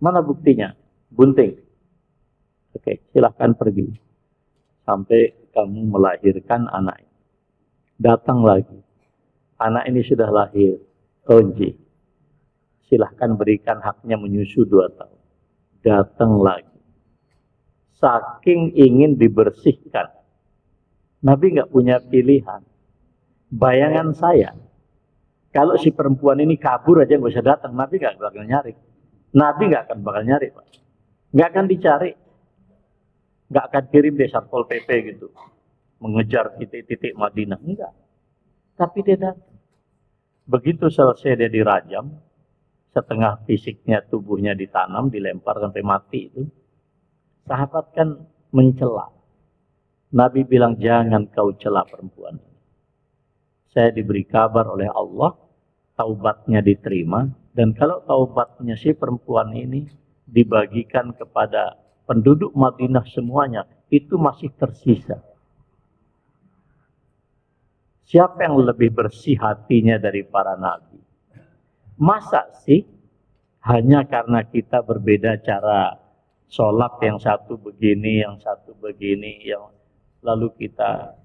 Mana buktinya? Bunting. Oke, silahkan pergi. Sampai kamu melahirkan anak. Datang lagi. Anak ini sudah lahir. Onji. Silahkan berikan haknya menyusu 2 tahun. Datang lagi. Saking ingin dibersihkan. Nabi nggak punya pilihan. Bayangan saya. Kalau si perempuan ini kabur aja nggak usah datang. Nabi nggak bakal nyari. Nabi nggak akan bakal nyari, Pak. Nggak akan dicari. Nggak akan kirim di Satpol PP gitu. Mengejar titik-titik Madinah. Enggak. Tapi dia datang. Begitu selesai dia dirajam, setengah fisiknya, tubuhnya ditanam, dilempar sampai mati itu. Sahabat kan mencela. Nabi bilang, jangan kau cela perempuan. Saya diberi kabar oleh Allah, taubatnya diterima. Dan kalau taubatnya si perempuan ini dibagikan kepada penduduk Madinah semuanya, itu masih tersisa. Siapa yang lebih bersih hatinya dari para nabi? Masa sih hanya karena kita berbeda cara sholat, yang satu begini, yang satu begini, yang lalu kita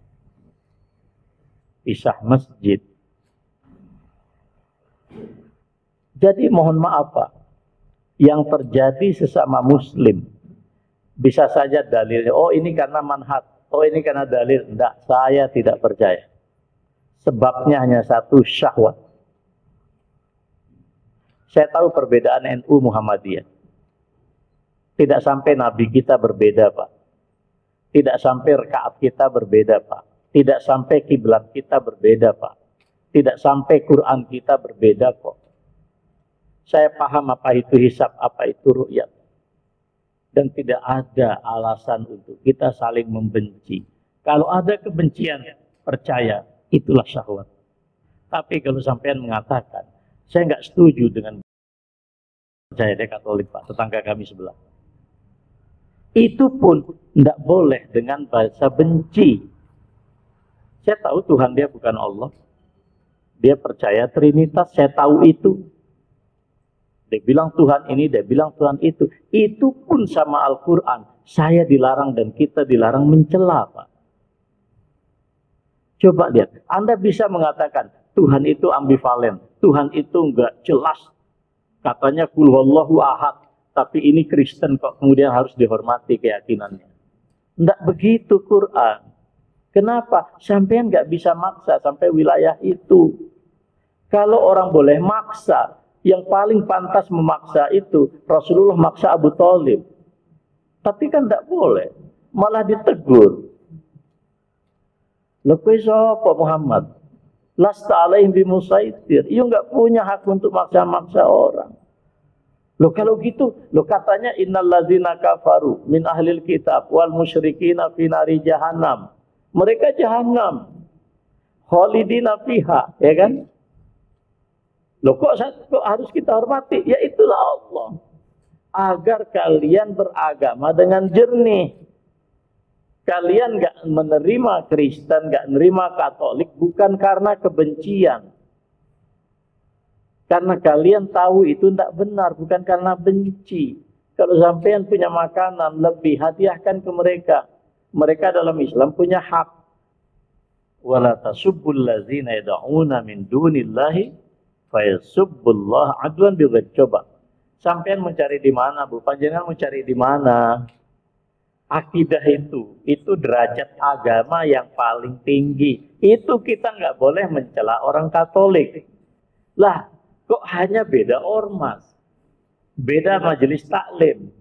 pisah masjid. Jadi mohon maaf Pak, yang terjadi sesama muslim, bisa saja dalilnya, oh ini karena manhaj, oh ini karena dalil. Enggak, saya tidak percaya. Sebabnya hanya satu, syahwat. Saya tahu perbedaan NU Muhammadiyah. Tidak sampai Nabi kita berbeda Pak. Tidak sampai rakaat kita berbeda Pak. Tidak sampai kiblat kita berbeda Pak. Tidak sampai Quran kita berbeda kok. Saya paham apa itu hisab, apa itu ru'yat. Dan tidak ada alasan untuk kita saling membenci. Kalau ada kebencian, percaya, itulah syahwat. Tapi kalau sampean mengatakan, saya nggak setuju dengan percaya dia Katolik Pak, tetangga kami sebelah. Itu pun tidak boleh dengan bahasa benci. Saya tahu Tuhan dia bukan Allah. Dia percaya Trinitas, saya tahu itu. Dia bilang Tuhan ini, dia bilang Tuhan itu. Itu pun sama Al-Quran. Saya dilarang dan kita dilarang mencela, Pak. Coba lihat. Anda bisa mengatakan, Tuhan itu ambivalen. Tuhan itu enggak jelas. Katanya, Qul huwallahu ahad. Tapi ini Kristen kok kemudian harus dihormati keyakinannya. Enggak begitu Quran. Kenapa? Sampean enggak bisa maksa sampai wilayah itu. Kalau orang boleh maksa, yang paling pantas memaksa itu Rasulullah maksa Abu Thalib. Tapi kan tidak boleh, malah ditegur. Lha kowe sapa Muhammad? Lasta alaihim bimusaitir. You nggak punya hak untuk maksa-maksa orang. Loh kalau gitu, loh katanya innalladzina kafaru min ahlil kitab wal musyrikina fi nari jahannam. Mereka jahannam. Khalidina fiha, ya kan? Loh kok harus kita hormati? Ya itulah Allah. Agar kalian beragama dengan jernih. Kalian gak menerima Kristen, gak menerima Katolik bukan karena kebencian. Karena kalian tahu itu tidak benar, bukan karena benci. Kalau sampean punya makanan lebih, hadiahkan ke mereka. Mereka dalam Islam punya hak. Wala tasubbul ladzina yad'una min dunillahi fayasubbullaha adwan bighairi. Coba, sampean mencari di mana, Bu? Panjenengan mencari di mana? Akidah itu derajat agama yang paling tinggi. Itu kita nggak boleh mencela orang Katolik. Lah, kok hanya beda ormas, beda majelis taklim.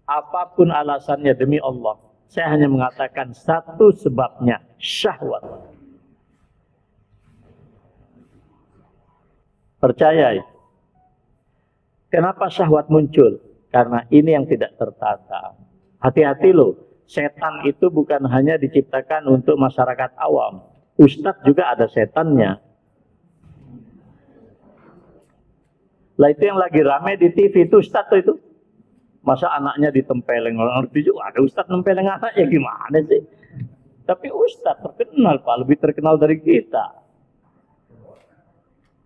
Apapun alasannya, demi Allah, saya hanya mengatakan satu sebabnya, syahwat. Percaya ya? Kenapa syahwat muncul? Karena ini yang tidak tertata. Hati-hati loh, setan itu bukan hanya diciptakan untuk masyarakat awam. Ustadz juga ada setannya. Lah itu yang lagi rame di TV itu ustadz itu. Masa anaknya ditempeleng, orang ngerti juga ada ustadz nempeleng anaknya, gimana sih? Tapi ustadz terkenal Pak, lebih terkenal dari kita.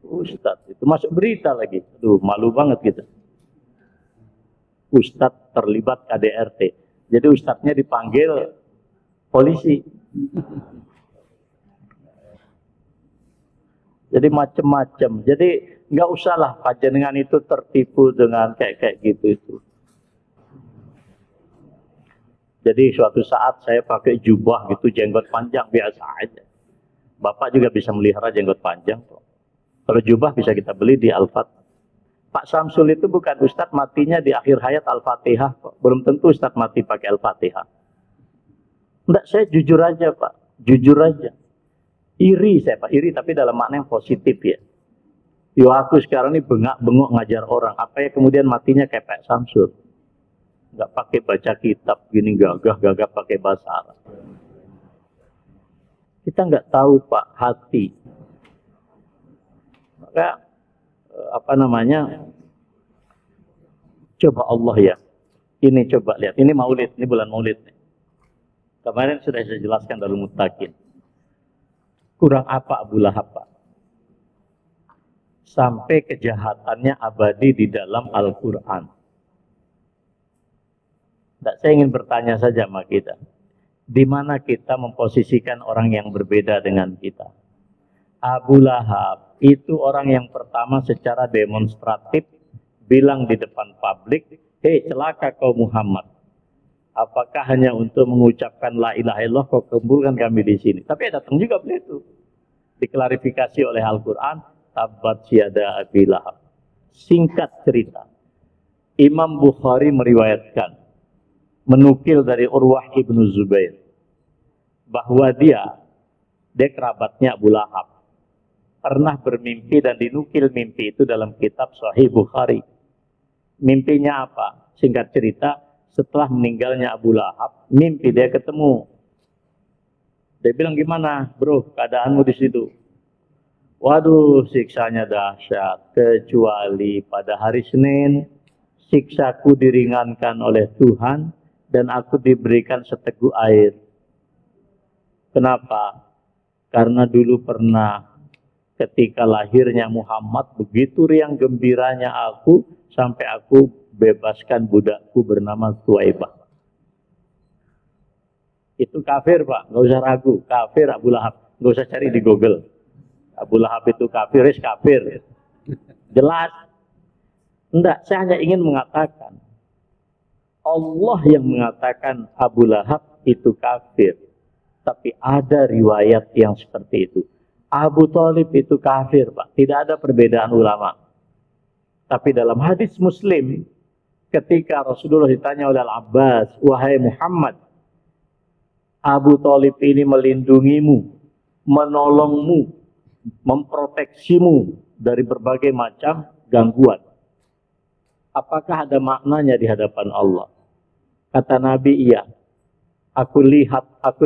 Ustadz itu masuk berita lagi. Aduh, malu banget kita. Ustadz terlibat KDRT. Jadi ustadznya dipanggil polisi. Jadi macam-macam. Jadi nggak usahlah panjenengan itu tertipu dengan kayak gitu itu. Jadi suatu saat saya pakai jubah gitu, jenggot panjang biasa aja. Bapak juga bisa melihara jenggot panjang kok. Kalau jubah bisa kita beli di Al-Fat. Pak Samsul itu bukan ustadz matinya di akhir hayat Al-Fatihah kok. Belum tentu ustadz mati pakai Al-Fatihah. Enggak, saya jujur aja Pak. Jujur aja. Iri saya Pak. Iri tapi dalam makna yang positif ya. Yo aku sekarang ini bengak-bengok ngajar orang. Apa ya kemudian matinya kayak Pak Samsul. Enggak pakai baca kitab. Gini gagah-gagah pakai bahasa Arab. Kita enggak tahu Pak hati. Maka coba Allah ya, ini coba lihat, ini maulid, ini bulan maulid nih. Kemarin sudah saya jelaskan dalam Muttaqin. Kurang apa Abu Lahab Pak? Sampai kejahatannya abadi di dalam Al-Quran. Saya ingin bertanya saja sama kita, di mana kita memposisikan orang yang berbeda dengan kita? Abu Lahab itu orang yang pertama secara demonstratif bilang di depan publik, hei celaka kau Muhammad. Apakah hanya untuk mengucapkan la ilaha illallah kau kumpulkan kami di sini? Tapi datang juga beliau itu. Diklarifikasi oleh Al-Quran, tabat syada Abi Lahab. Singkat cerita, Imam Bukhari meriwayatkan, menukil dari Urwah ibnu Zubair, bahwa dia kerabatnya Abu Lahab. Pernah bermimpi dan dinukil mimpi itu dalam kitab Sahih Bukhari. Mimpinya apa? Singkat cerita, setelah meninggalnya Abu Lahab, mimpi dia ketemu. Dia bilang, gimana bro keadaanmu di situ? Waduh, siksanya dahsyat. Kecuali pada hari Senin, siksaku diringankan oleh Tuhan dan aku diberikan seteguk air. Kenapa? Karena dulu pernah ketika lahirnya Muhammad, begitu riang gembiranya aku, sampai aku bebaskan budakku bernama Thuwaibah. Itu kafir Pak, nggak usah ragu. Kafir Abu Lahab, nggak usah cari di Google. Abu Lahab itu kafir, kafir. Jelas. Enggak, saya hanya ingin mengatakan, Allah yang mengatakan Abu Lahab itu kafir. Tapi ada riwayat yang seperti itu. Abu Thalib itu kafir Pak, tidak ada perbedaan ulama. Tapi dalam hadis Muslim, ketika Rasulullah ditanya oleh Al-Abbas, wahai Muhammad, Abu Thalib ini melindungimu, menolongmu, memproteksimu dari berbagai macam gangguan. Apakah ada maknanya di hadapan Allah? Kata Nabi, iya. Aku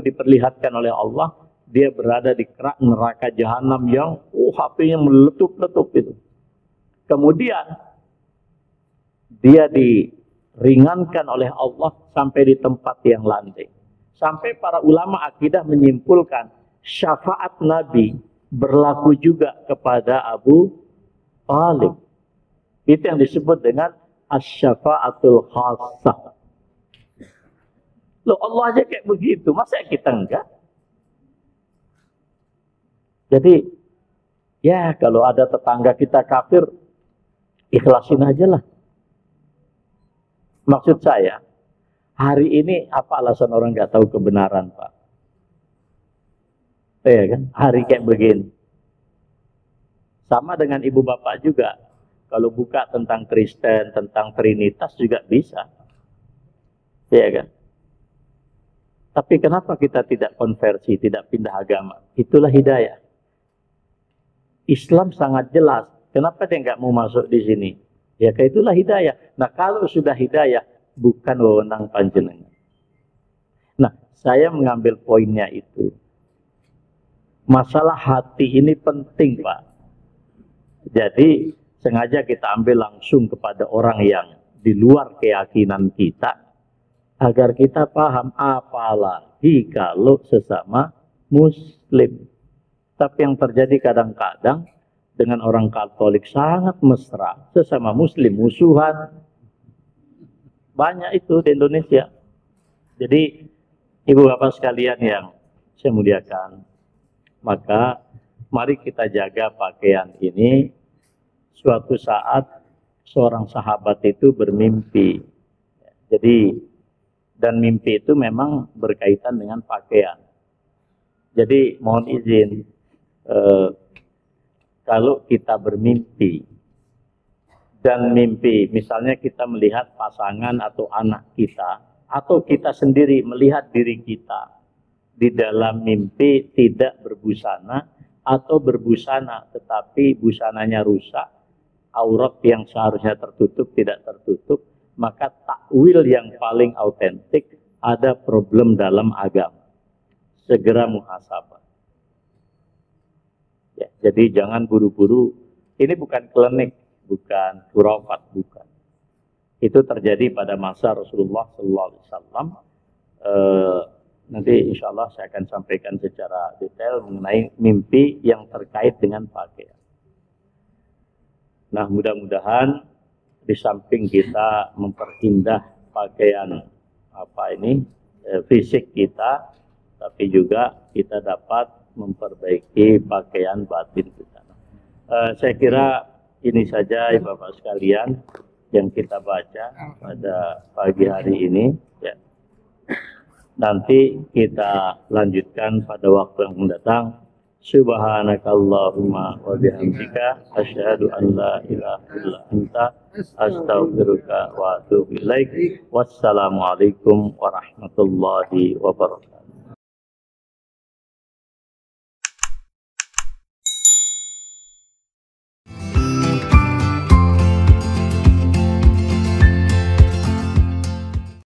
diperlihatkan oleh Allah, dia berada di kerak neraka jahanam yang apinya meletup-letup itu. Kemudian dia diringankan oleh Allah sampai di tempat yang landai. Sampai para ulama akidah menyimpulkan syafaat Nabi berlaku juga kepada Abu Thalib. Itu yang disebut dengan asy-syafa'atul khassah. Loh Allah aja kayak begitu, masa kita enggak? Jadi, ya kalau ada tetangga kita kafir, ikhlasin aja lah. Maksud saya, hari ini apa alasan orang nggak tahu kebenaran, Pak? Ya kan? Hari kayak begini. Sama dengan ibu bapak juga. Kalau buka tentang Kristen, tentang Trinitas juga bisa. Ya kan? Tapi kenapa kita tidak konversi, tidak pindah agama? Itulah hidayah. Islam sangat jelas. Kenapa dia nggak mau masuk di sini? Ya kayak itulah hidayah. Nah kalau sudah hidayah, bukan wewenang panjenengan. Nah saya mengambil poinnya itu. Masalah hati ini penting, Pak. Jadi sengaja kita ambil langsung kepada orang yang di luar keyakinan kita, agar kita paham, apalagi kalau sesama Muslim. Tapi yang terjadi kadang-kadang dengan orang Katolik sangat mesra, sesama Muslim musuhan. Banyak itu di Indonesia. Jadi ibu bapak sekalian yang saya muliakan, maka mari kita jaga pakaian ini. Suatu saat seorang sahabat itu bermimpi. Jadi dan mimpi itu memang berkaitan dengan pakaian. Jadi mohon izin, kalau kita bermimpi dan mimpi, misalnya kita melihat pasangan atau anak kita, atau kita sendiri melihat diri kita di dalam mimpi tidak berbusana, atau berbusana tetapi busananya rusak, aurat yang seharusnya tertutup tidak tertutup, maka takwil yang paling autentik ada problem dalam agama. Segera muhasabah. Ya, jadi jangan buru-buru. Ini bukan klinik, bukan khurafat, bukan. Itu terjadi pada masa Rasulullah SAW. Nanti insya Allah saya akan sampaikan secara detail mengenai mimpi yang terkait dengan pakaian. Nah mudah-mudahan di samping kita memperindah pakaian fisik kita, tapi juga kita dapat memperbaiki pakaian batin kita. Saya kira ini saja Bapak sekalian yang kita baca pada pagi hari ini. Ya. Nanti kita lanjutkan pada waktu yang mendatang. Subhanakallahumma wa bihamdika asyhadu an la ilaha illa anta astaghfiruka wa atubu ilaik. Wassalamualaikum warahmatullahi wabarakatuh.